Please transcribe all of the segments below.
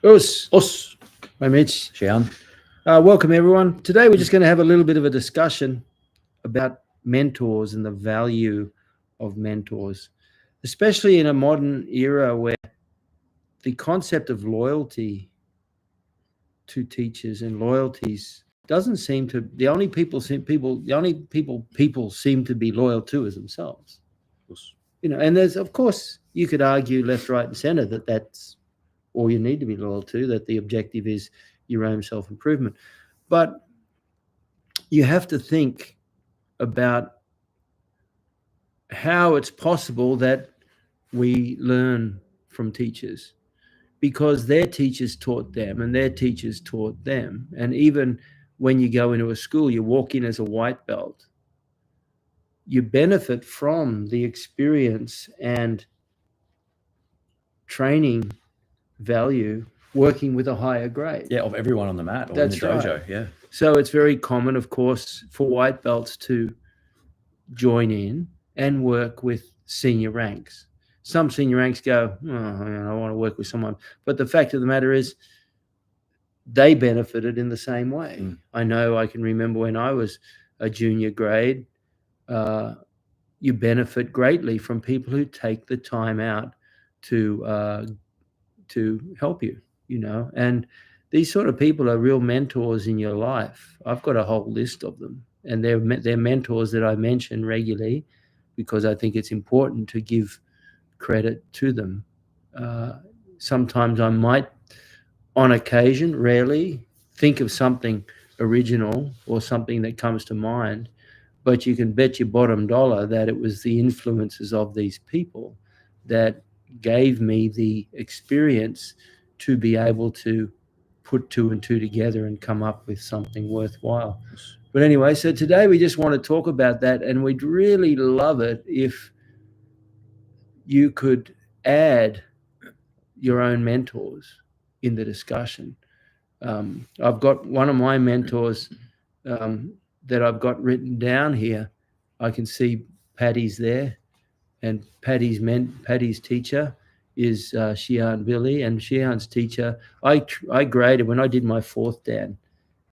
Us. Hi, Mitch. Shihan. Welcome, everyone. Today, we're just going to have a little bit of a discussion about mentors and the value of mentors, especially in a modern era where the concept of loyalty to teachers and loyalties doesn't seem to. The only people seem to be loyal to is themselves. Us. And there's, of course, you could argue left, right, and center that that's all you need to be loyal to. That the objective is your own self improvement. But you have to think about how it's possible that we learn from teachers because their teachers taught them and their teachers taught them. And even when you go into a school, you walk in as a white belt, you benefit from the experience and training value working with a higher grade. Yeah, of everyone on the mat or That's in the dojo. right. Yeah. So it's very common, of course, for white belts to join in and work with senior ranks. Some senior ranks go, I want to work with someone. But the fact of the matter is, they benefited in the same way. I know I can remember when I was a junior grade, you benefit greatly from people who take the time out to help you, and these sort of people are real mentors in your life. I've got a whole list of them, and they're mentors that I mention regularly because I think it's important to give credit to them. Sometimes I might, on occasion, rarely, think of something original or something that comes to mind, but you can bet your bottom dollar that it was the influences of these people that gave me the experience to be able to put two and two together and come up with something worthwhile. But anyway, so today we just want to talk about that, and we'd really love it if you could add your own mentors in the discussion. I've got one of my mentors that I've got written down here. I can see Patty's there, and Patty's teacher is Shihan Billy, and Shihan's teacher. I graded when I did my fourth dan.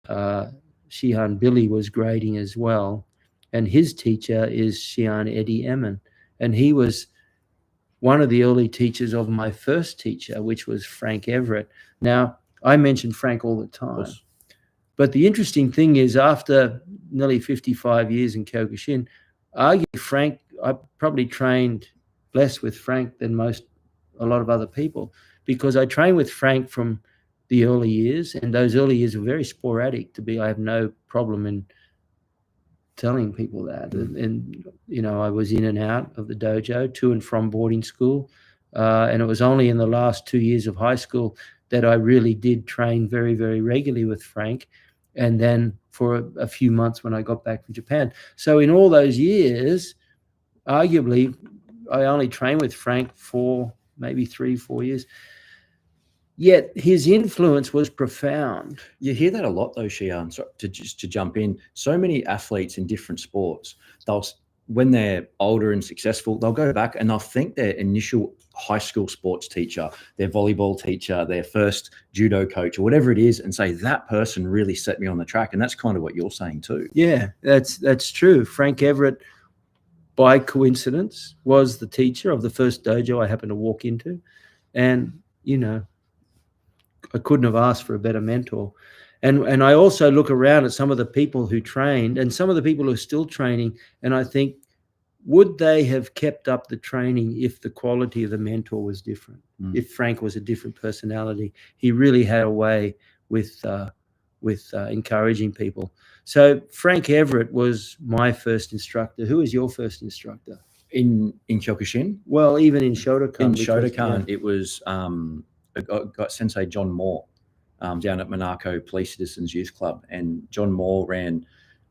Shihan Billy was grading as well, and his teacher is Shihan Eddie Emin, and he was one of the early teachers of my first teacher, which was Frank Everett. Now, I mention Frank all the time. But the interesting thing is, after nearly 55 years in Kyokushin, arguably Frank, I probably trained less with Frank than a lot of other people, because I trained with Frank from the early years, and those early years were very sporadic. I have no problem in telling people that. And I was in and out of the dojo, to and from boarding school. And it was only in the last 2 years of high school that I really did train very, very regularly with Frank. And then for a few months when I got back from Japan. So in all those years, arguably, I only trained with Frank for maybe 3-4 years. Yet his influence was profound. You hear that a lot, though, Shihan. So to jump in, so many athletes in different sports, when they're older and successful, they'll go back and they'll think their initial high school sports teacher, their volleyball teacher, their first judo coach, or whatever it is, and say that person really set me on the track. And that's kind of what you're saying too. Yeah, that's true. Frank Everett, by coincidence, was the teacher of the first dojo I happened to walk into, and I couldn't have asked for a better mentor. And I also look around at some of the people who trained and some of the people who are still training, and I think, would they have kept up the training if the quality of the mentor was different? If Frank was a different personality? He really had a way with encouraging people. So Frank Everett was my first instructor. Who was your first instructor? In Kyokushin? Well, even in Shotokan. In Shotokan, it was got Sensei John Moore down at Monaco Police Citizens Youth Club, and John Moore ran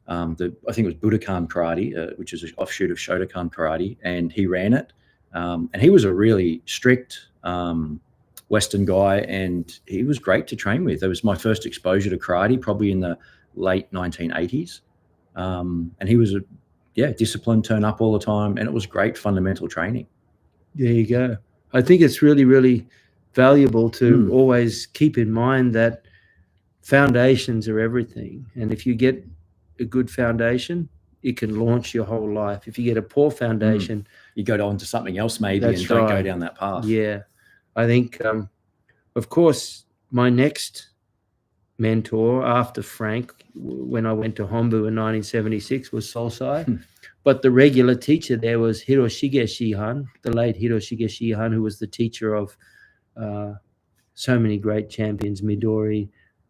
I think it was Budokan Karate, which is an offshoot of Shotokan Karate, and he ran it. And he was a really strict Western guy, and he was great to train with. It was my first exposure to karate, probably in the late 1980s. And he was disciplined, turn up all the time, and it was great fundamental training. There you go. I think it's really, really valuable to always keep in mind that foundations are everything. And if you get a good foundation, it can launch your whole life. If you get a poor foundation, you go on to something else maybe that's and don't right. go down that path. Yeah. I think, of course, my next mentor after Frank, when I went to Hombu in 1976, was Sosai. But the regular teacher there was Hiroshige Shihan, the late Hiroshige Shihan, who was the teacher of so many great champions, Midori,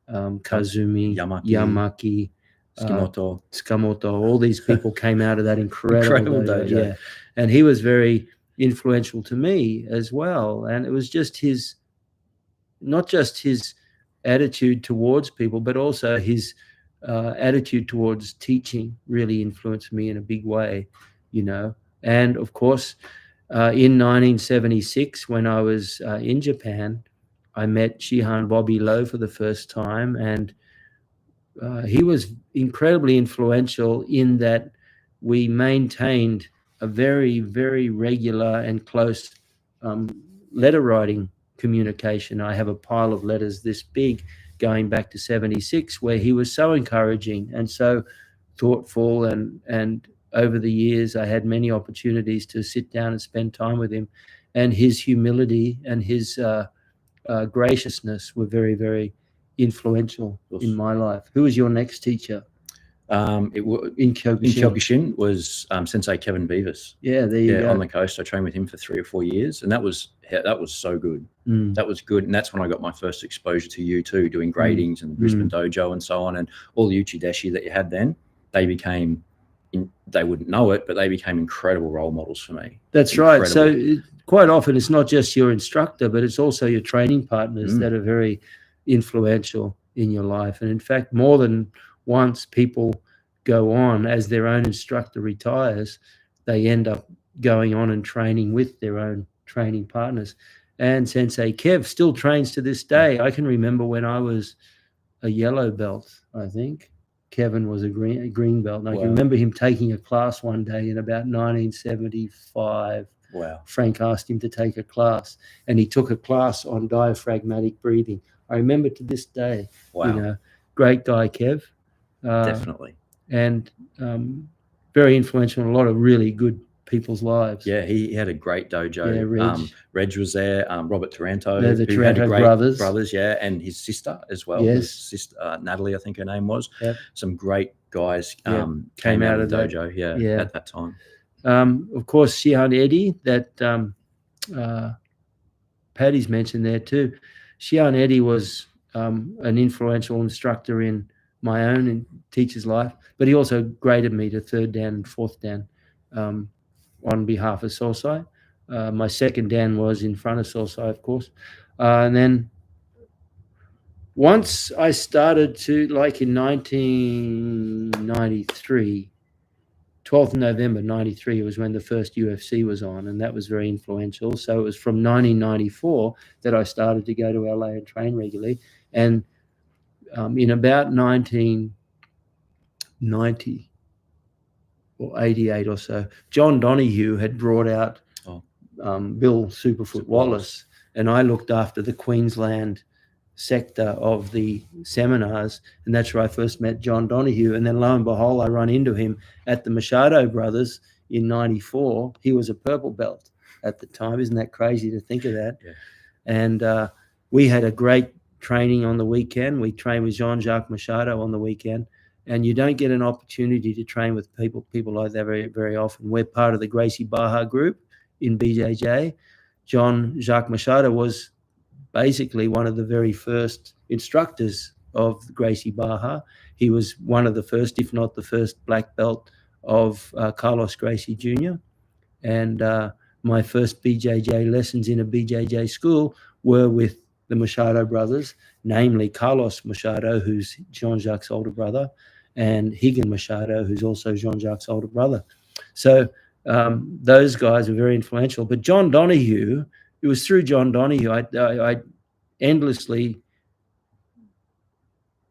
Kazumi, Yamaki, Tsukamoto. All these people came out of that incredible dojo. Yeah. And he was very influential to me as well. And it was just his, not just his attitude towards people, but also his attitude towards teaching really influenced me in a big way, you know. And of course, in 1976, when I was in Japan, I met Shihan Bobby Lowe for the first time, and he was incredibly influential in that we maintained a very, very regular and close letter writing communication. I have a pile of letters this big going back to 76 where he was so encouraging and so thoughtful, and over the years I had many opportunities to sit down and spend time with him, and his humility and his graciousness were very, very influential in my life. Who was your next teacher? In Kyokushin was Sensei Kevin Beavis. Yeah, there you go. On the coast. I trained with him for 3 or 4 years, and that was so good. That was good, and that's when I got my first exposure to you too, doing gradings and the Brisbane Dojo and so on, and all the Uchideshi that you had then. They became, they wouldn't know it, but they became incredible role models for me. That's right. So quite often it's not just your instructor, but it's also your training partners that are very influential in your life. And in fact, more than once, people go on as their own instructor retires, they end up going on and training with their own training partners. And Sensei Kev still trains to this day. I can remember when I was a yellow belt, I think. Kevin was a green belt. And I can remember him taking a class one day in about 1975. Wow. Frank asked him to take a class, and he took a class on diaphragmatic breathing. I remember to this day. Wow. You know, great guy, Kev. Definitely. And very influential in a lot of really good people's lives. Yeah, he had a great dojo. Yeah, Reg was there. Robert Taranto, the Taranto brothers. Yeah, and his sister as well. Yes. His sister, Natalie, I think her name was. Yep. Some great guys came out of the dojo. Yeah, at that time. Of course, Shihan Eddie, that Paddy's mentioned there too. Shihan Eddie was an influential instructor in my own teacher's life, but he also graded me to 3rd Dan and 4th Dan on behalf of Sosai. My 2nd Dan was in front of Sosai, of course. And then once I started to, like in 1993, 12th of November 93 was when the first UFC was on, and that was very influential. So it was from 1994 that I started to go to LA and train regularly. And in about 1990 or 88 or so, John Donahue had brought out Bill Superfoot Wallace, and I looked after the Queensland sector of the seminars, and that's where I first met John Donahue. And then lo and behold, I run into him at the Machado Brothers in 94. He was a purple belt at the time. Isn't that crazy to think of that? Yeah. And we had a great training on the weekend. We trained with Jean-Jacques Machado on the weekend, and you don't get an opportunity to train with people like that very, very often. We're part of the Gracie Barra group in BJJ. Jean-Jacques Machado was basically one of the very first instructors of Gracie Barra. He was one of the first, if not the first, black belt of Carlos Gracie Jr. And my first BJJ lessons in a BJJ school were with the Machado brothers, namely Carlos Machado, who's Jean-Jacques' older brother, and Higan Machado, who's also Jean-Jacques' older brother. So those guys were very influential. But John Donahue, it was through John Donahue I endlessly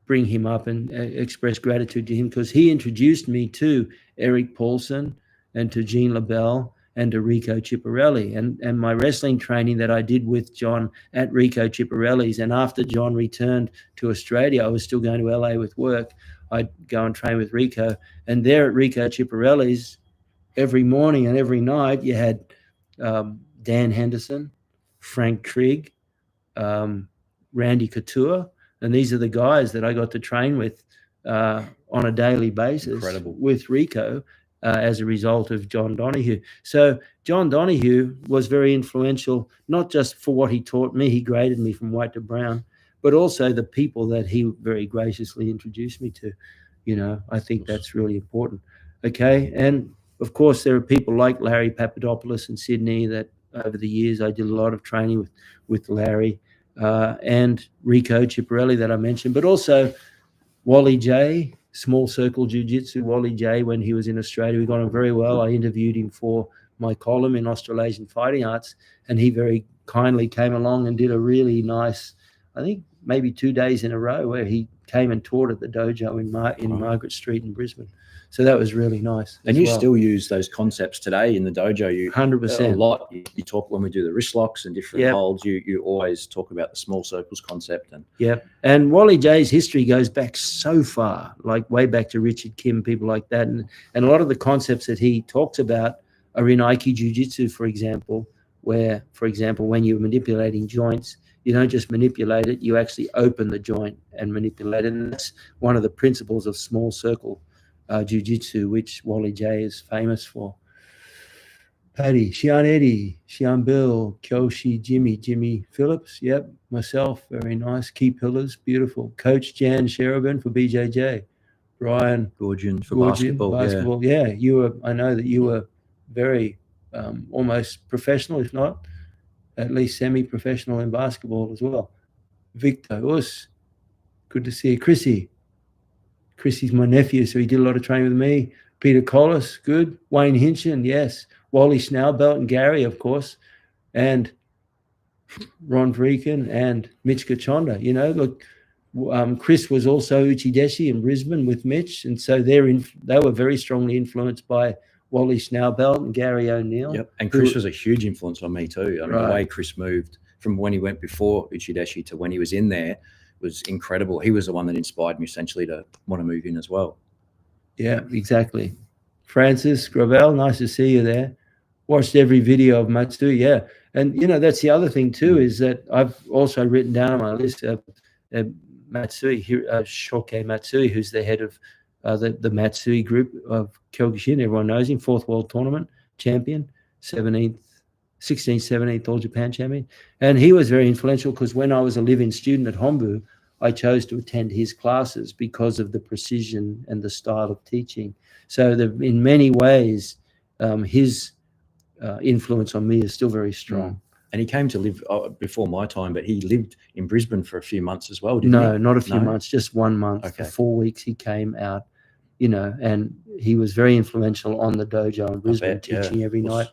bring him up and express gratitude to him, because he introduced me to Eric Paulson and to Jean LaBelle and to Rico Ciparelli. And my wrestling training that I did with John at Rico Ciparelli's, and after John returned to Australia, I was still going to LA with work. I'd go and train with Rico. And there at Rico Ciparelli's, every morning and every night, you had Dan Henderson, Frank Trigg, Randy Couture, and these are the guys that I got to train with on a daily basis. Incredible. With Rico as a result of John Donahue. So John Donahue was very influential, not just for what he taught me, he graded me from white to brown, but also the people that he very graciously introduced me to. You know, I think that's really important. Okay, and of course there are people like Larry Papadopoulos in Sydney that over the years I did a lot of training with Larry, and Rico Ciparelli that I mentioned, but also Wally J, Small Circle Jiu-Jitsu, Wally J, when he was in Australia. We got on very well. I interviewed him for my column in Australasian Fighting Arts, and he very kindly came along and did a really nice, I think maybe 2 days in a row, where he came and taught at the dojo in Margaret Street in Brisbane. So that was really nice. And you still use those concepts today in the dojo. You 100%. A lot. You talk when we do the wrist locks and different holds. You always talk about the small circles concept. And and Wally J's history goes back so far, like way back to Richard Kim, people like that. And a lot of the concepts that he talks about are in Aiki Jiu-Jitsu, for example, where, for example, when you're manipulating joints, you don't just manipulate it, you actually open the joint and manipulate it. And that's one of the principles of small circle Jiu-Jitsu, which Wally J is famous for. Paddy, Shihan Eddie, Shihan Bill, Kyoshi, Jimmy Phillips, myself, very nice. Key Pillars, beautiful. Coach Jan Sheridan for BJJ. Brian Gorgian for basketball. I know that you were very almost professional, if not at least semi-professional in basketball as well. Victor, good to see you. Chrissy's my nephew, so he did a lot of training with me. Peter Collis, good. Wayne Hinchin, yes. Wally Schnaubelt and Gary, of course. And Ron Vreeken and Mitch Kochonda. You know, look, Chris was also Uchideshi in Brisbane with Mitch, and so they were very strongly influenced by Wally Schnaubelt and Gary O'Neill. Yep, and Chris was a huge influence on me too. I mean, the way Chris moved from when he went before Uchideshi to when he was in there was incredible. He was the one that inspired me essentially to want to move in as well. Yeah, exactly. Francis Gravel, nice to see you there. Watched every video of Matsui, And, you know, that's the other thing too, is that I've also written down on my list Matsui, Shoke Matsui, who's the head of the Matsui group of Kyokushin. Everyone knows him, 4th World Tournament champion, 16th, 17th All Japan champion. And he was very influential because when I was a live-in student at Hombu, I chose to attend his classes because of the precision and the style of teaching. So in many ways, his influence on me is still very strong. And he came to live before my time, but he lived in Brisbane for a few months as well, didn't he? No, not a few months, just 1 month. Okay. For 4 weeks he came out, you know, and he was very influential on the dojo in Brisbane, teaching every night.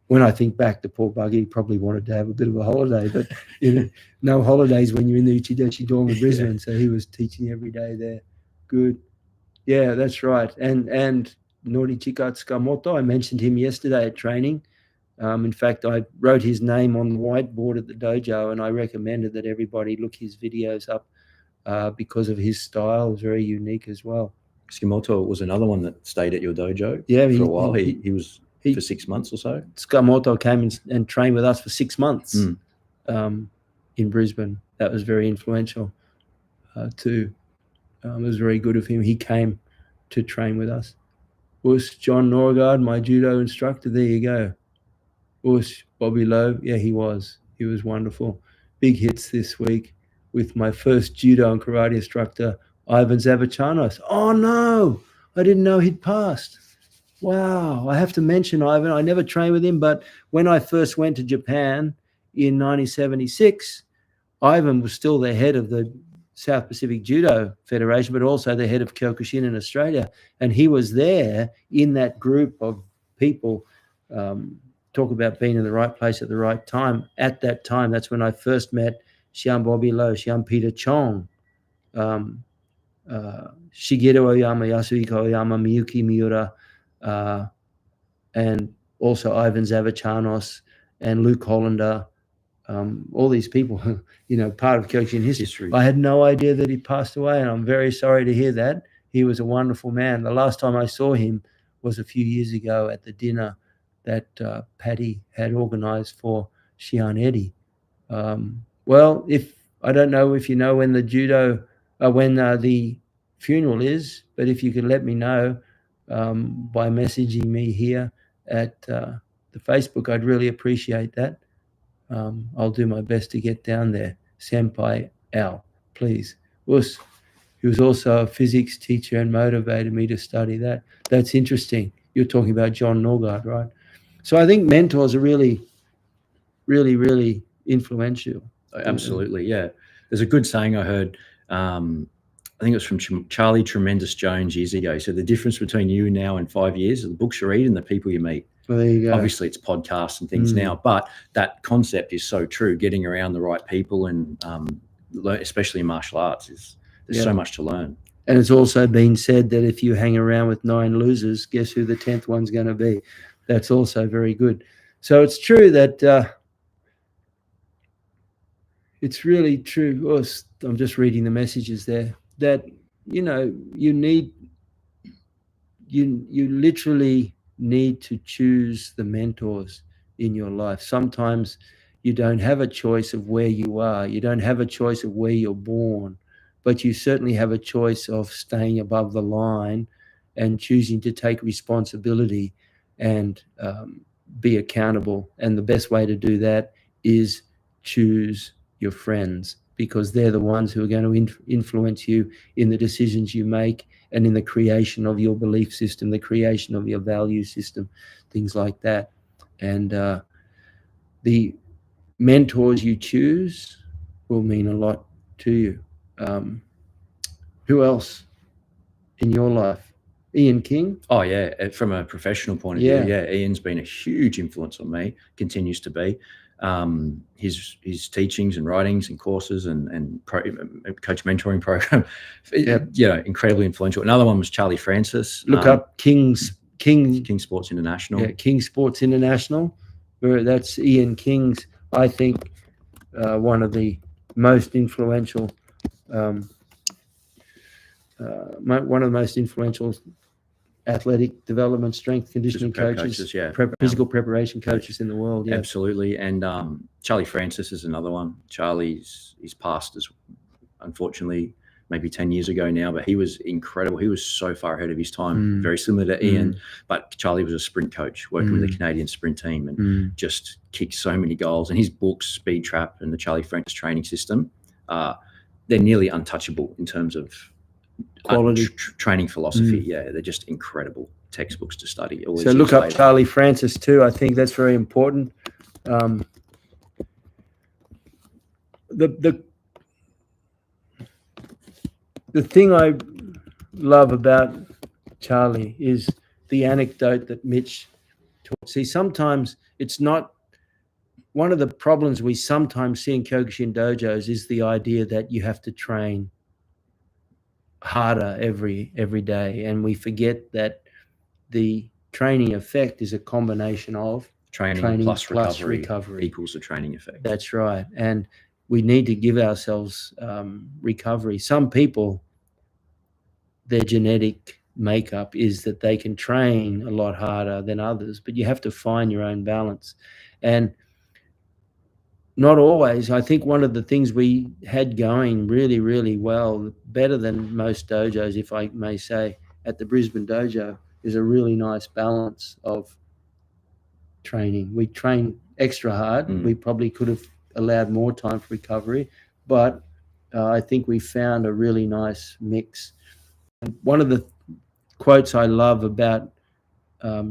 When I think back, the poor bugger, he probably wanted to have a bit of a holiday, but you know, no holidays when you're in the Uchideshi dorm in Brisbane. So he was teaching every day there. Good. Yeah, that's right. And Norichika Tsukamoto, I mentioned him yesterday at training. In fact, I wrote his name on the whiteboard at the dojo, and I recommended that everybody look his videos up because of his style. It was very unique as well. Tsukamoto was another one that stayed at your dojo for a while. He was for 6 months or so. Tsukamoto came and trained with us for 6 months in Brisbane. That was very influential too. It was very good of him. He came to train with us. John Norgard, my judo instructor. There you go. Bobby Lowe. Yeah, he was wonderful. Big hits this week with my first judo and karate instructor, Ivan Zavachanos. Oh no, I didn't know he'd passed. Wow, I have to mention Ivan. I never trained with him, but when I first went to Japan in 1976, Ivan was still the head of the South Pacific Judo Federation, but also the head of Kyokushin in Australia. And he was there in that group of people. Talk about being in the right place at the right time. At that time, that's when I first met Shihan Bobby Lowe, Shihan Peter Chong, Shigeru Oyama, Yasuhiko Oyama, Miyuki Miura, and also Ivan Zavachanos and Luke Hollander, all these people, part of Kyokushin history. I had no idea that he passed away, and I'm very sorry to hear that. He was a wonderful man. The last time I saw him was a few years ago at the dinner that Patty had organized for Shihan Eddie. Well, I don't know if you know when the the funeral is, but if you could let me know by messaging me here at the Facebook, I'd really appreciate that. I'll do my best to get down there. Senpai Al, please. He was also a physics teacher and motivated me to study that. That's interesting. You're talking about John Norgard, right? So I think mentors are really, really, really influential. Absolutely, yeah. There's a good saying I heard. I think it was from Charlie Tremendous Jones years ago. So the difference between you now and 5 years are the books you read and the people you meet. Well, there you go. Obviously, it's podcasts and things now, but that concept is so true. Getting around the right people and especially in martial arts, there's so much to learn. And it's also been said that if you hang around with 9 losers, guess who the 10th one's going to be? That's also very good. So it's true that it's really true. Oh, I'm just reading the messages there that, you literally need to choose the mentors in your life. Sometimes you don't have a choice of where you are. You don't have a choice of where you're born, but you certainly have a choice of staying above the line and choosing to take responsibility and be accountable. And the best way to do that is choose your friends, because they're the ones who are going to influence you in the decisions you make and in the creation of your belief system, the creation of your value system, things like that. And the mentors you choose will mean a lot to you. Who else in your life? Ian King? Oh, yeah. From a professional point of view, Ian's been a huge influence on me, continues to be. His teachings and writings and courses and coach mentoring program, incredibly influential. Another one was Charlie Francis. Look up King Sports International. Yeah, King Sports International. That's Ian King's, I think, one of the most influential, athletic development, strength conditioning coaches, physical preparation coaches in the world. Yeah, absolutely. And Charlie Francis is another one. He's passed, as unfortunately, maybe 10 years ago now, but he was incredible. He was so far ahead of his time, very similar to Ian. But Charlie was a sprint coach working with the Canadian sprint team and just kicked so many goals. And his books, Speed Trap and the Charlie Francis training system, they're nearly untouchable in terms of quality training philosophy. Yeah, they're just incredible textbooks to study. So look up Charlie Francis too. I think that's very important. The thing I love about Charlie is the anecdote that Mitch taught. See, sometimes it's not one of the problems we sometimes see in Kyokushin dojos is the idea that you have to train harder every day, and we forget that the training effect is a combination of training plus recovery equals the training effect. That's right. And we need to give ourselves recovery. Some people, their genetic makeup is that they can train a lot harder than others, but you have to find your own balance. And not always. I think one of the things we had going really, really well, better than most dojos, if I may say, at the Brisbane dojo, is a really nice balance of training. We train extra hard. We probably could have allowed more time for recovery, but I think we found a really nice mix. And one of the quotes I love about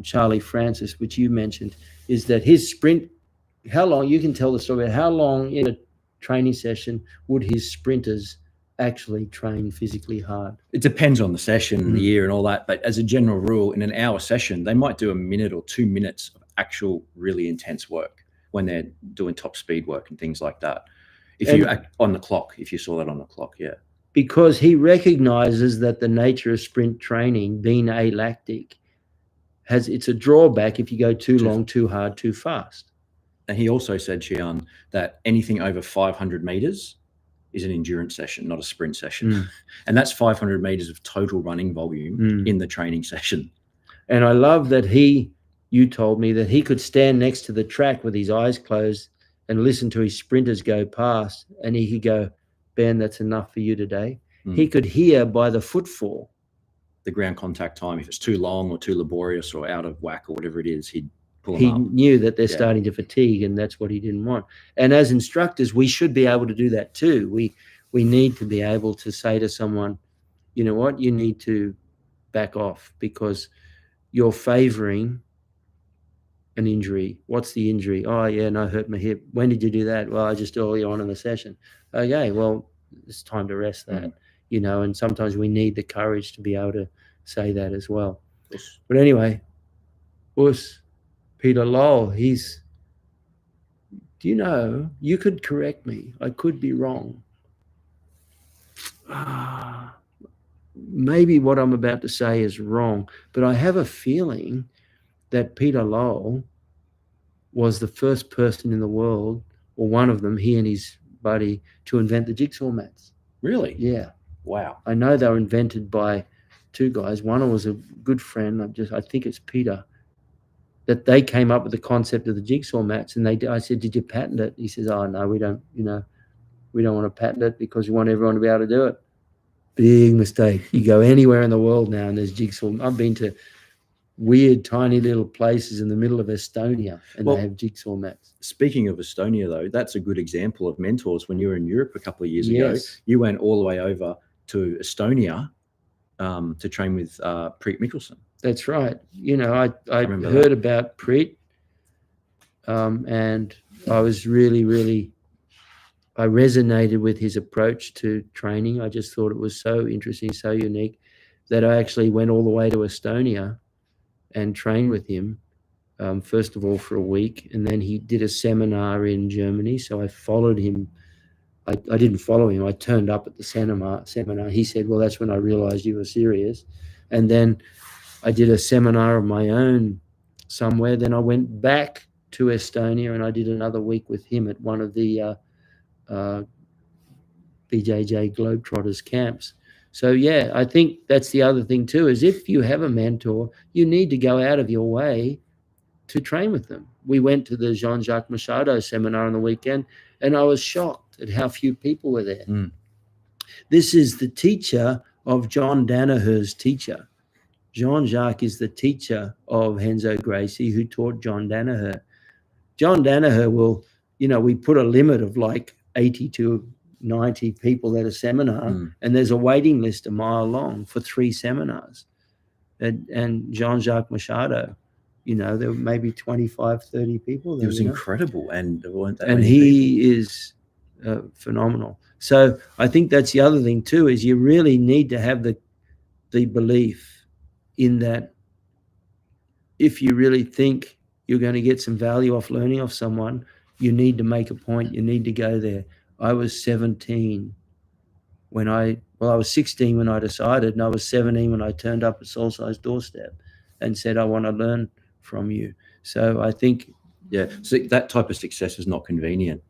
Charlie Francis, which you mentioned, is that his sprint, how long, you can tell the story about how long in a training session would his sprinters actually train physically hard? It depends on the session, the year and all that. But as a general rule, in an hour session, they might do a minute or 2 minutes of actual really intense work when they're doing top speed work and things like that. If you act on the clock, if you saw that on the clock, yeah. Because he recognizes that the nature of sprint training, being alactic, it's a drawback if you go too long, too hard, too fast. And he also said, Shihan, that anything over 500 meters is an endurance session, not a sprint session. And that's 500 meters of total running volume in the training session. And I love that you told me that he could stand next to the track with his eyes closed and listen to his sprinters go past, and he could go, Ben, that's enough for you today. He could hear by the footfall, the ground contact time, if it's too long or too laborious or out of whack or whatever it is, he'd pull them he up. knew that they're starting to fatigue, and that's what he didn't want. And as instructors, we should be able to do that too. We need to be able to say to someone, you know what, you need to back off because you're favoring an injury. What's the injury? Oh, yeah, no, hurt my hip. When did you do that? Well, I just early on in the session. Okay, well, it's time to rest that, you know, and sometimes we need the courage to be able to say that as well. Yes. But anyway, Peter Lowell, do you know, you could correct me. I could be wrong. Maybe what I'm about to say is wrong, but I have a feeling that Peter Lowell was the first person in the world, or one of them, he and his buddy, to invent the jigsaw mats. Really? Yeah. Wow. I know they were invented by two guys. One was a good friend, I think it's Peter, that they came up with the concept of the jigsaw mats. And I said, did you patent it? He says, oh, no, we don't want to patent it because we want everyone to be able to do it. Big mistake. You go anywhere in the world now and there's jigsaw. I've been to weird, tiny little places in the middle of Estonia and they have jigsaw mats. Speaking of Estonia, though, that's a good example of mentors. When you were in Europe a couple of years ago, you went all the way over to Estonia to train with Preet Mikkelsen. That's right. You know, I heard about Preet and I was really I resonated with his approach to training. I just thought it was so interesting, so unique, that I actually went all the way to Estonia and trained with him, first of all for a week, and then he did a seminar in Germany. So I followed him. I didn't follow him. I turned up at the seminar. He said, well, that's when I realized you were serious. And then I did a seminar of my own somewhere. Then I went back to Estonia and I did another week with him at one of the BJJ Globetrotters camps. So, yeah, I think that's the other thing too, is if you have a mentor, you need to go out of your way to train with them. We went to the Jean-Jacques Machado seminar on the weekend and I was shocked at how few people were there. This is the teacher of John Danaher's teacher. Jean-Jacques is the teacher of Renzo Gracie, who taught John Danaher. John Danaher will, you know, we put a limit of like 80 to 90 people at a seminar, and there's a waiting list a mile long for 3 seminars. And Jean-Jacques Machado, you know, there were maybe 25, 30 people there. It was incredible. And there weren't that many people. Is phenomenal. So I think that's the other thing too, is you really need to have the belief in that if you really think you're going to get some value off learning off someone, you need to make a point. You need to go there. I was 17 when I was 16 when I decided, and I was 17 when I turned up at Soul Size doorstep and said, I want to learn from you. So I think, so that type of success is not convenient.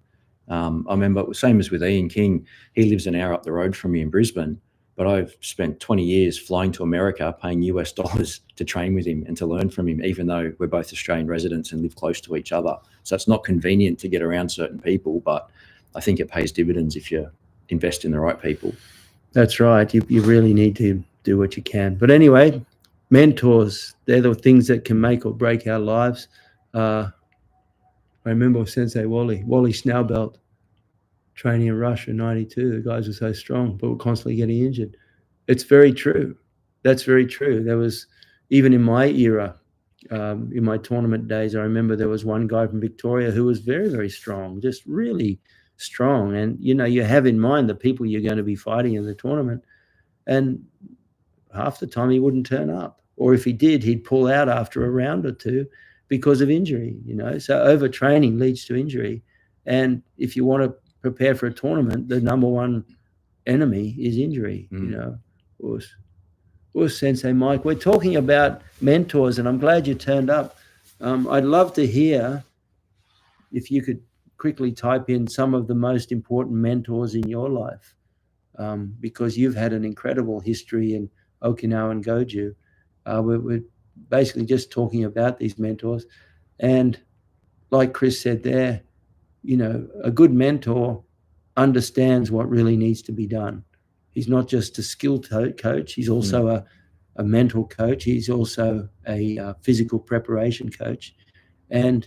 I remember, same as with Ian King, he lives an hour up the road from me in Brisbane, but I've spent 20 years flying to America, paying US dollars to train with him and to learn from him, even though we're both Australian residents and live close to each other. So it's not convenient to get around certain people, but I think it pays dividends if you invest in the right people. That's right. You really need to do what you can. But anyway, mentors, they're the things that can make or break our lives. I remember Sensei Wally Schnaubelt training in Russia in 92. The guys were so strong, but were constantly getting injured. It's very true. That's very true. There was, even in my era, in my tournament days, I remember there was one guy from Victoria who was very, very strong, just really strong. And, you know, you have in mind the people you're going to be fighting in the tournament. And half the time he wouldn't turn up. Or if he did, he'd pull out after a round or two because of injury, you know. So overtraining leads to injury. And if you want to prepare for a tournament, the number one enemy is injury, you know. Sensei Mike. We're talking about mentors, and I'm glad you turned up. I'd love to hear if you could quickly type in some of the most important mentors in your life, because you've had an incredible history in Okinawa and Goju. We're basically just talking about these mentors. And like Chris said there, a good mentor understands what really needs to be done. He's not just a skill coach. He's also a mental coach. He's also a physical preparation coach. And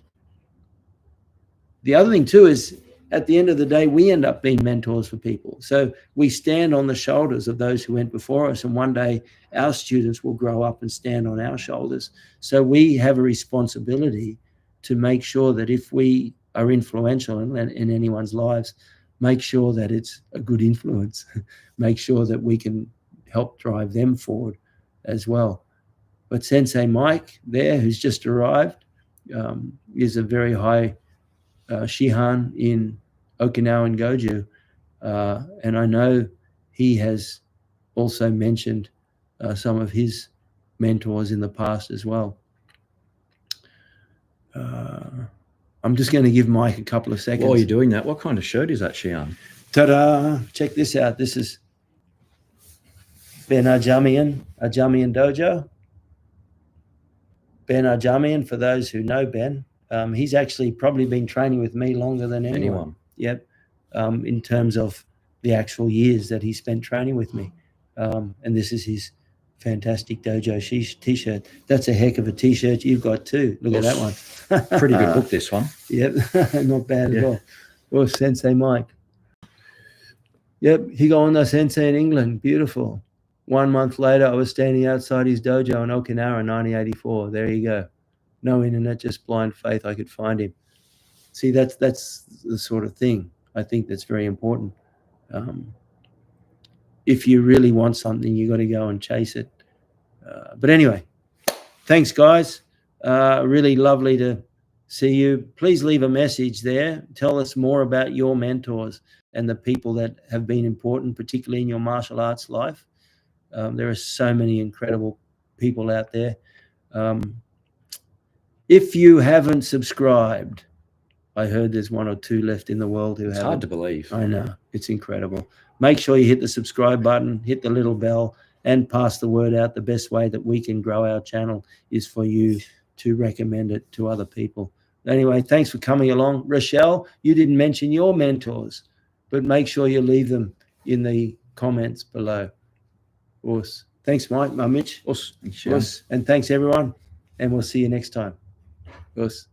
the other thing too is, at the end of the day, we end up being mentors for people. So we stand on the shoulders of those who went before us, and one day our students will grow up and stand on our shoulders. So we have a responsibility to make sure that if we are influential in anyone's lives, make sure that it's a good influence. Make sure that we can help drive them forward as well. But Sensei Mike there, who's just arrived, is a very high Shihan in Okinawa and Goju. And I know he has also mentioned some of his mentors in the past as well. I'm just going to give Mike a couple of seconds. While you're doing that, what kind of shirt is that, Shihan? Ta-da! Check this out. This is Ben Ajamian Dojo. Ben Ajamian, for those who know Ben, he's actually probably been training with me longer than anyone. Yep. In terms of the actual years that he spent training with me. And this is his fantastic dojo t-shirt. That's a heck of a t-shirt you've got too. Look at that one. Pretty good book, this one. Yep. Not bad at all. Well, Sensei Mike. Yep. Higo Sensei in England. Beautiful. 1 month later, I was standing outside his dojo in Okinawa in 1984. There you go. No internet, just blind faith. I could find him. See, that's the sort of thing I think that's very important. If you really want something, you got to go and chase it. But anyway, thanks, guys. Really lovely to see you. Please leave a message there. Tell us more about your mentors and the people that have been important, particularly in your martial arts life. There are so many incredible people out there. If you haven't subscribed, I heard there's 1 or 2 left in the world who haven't. It's hard to believe. I know. It's incredible. Make sure you hit the subscribe button, hit the little bell, and pass the word out. The best way that we can grow our channel is for you to recommend it to other people. Anyway, thanks for coming along. Rochelle, you didn't mention your mentors, but make sure you leave them in the comments below. Awesome. Thanks, Mike. Mitch. Awesome. And thanks, everyone. And we'll see you next time. Awesome.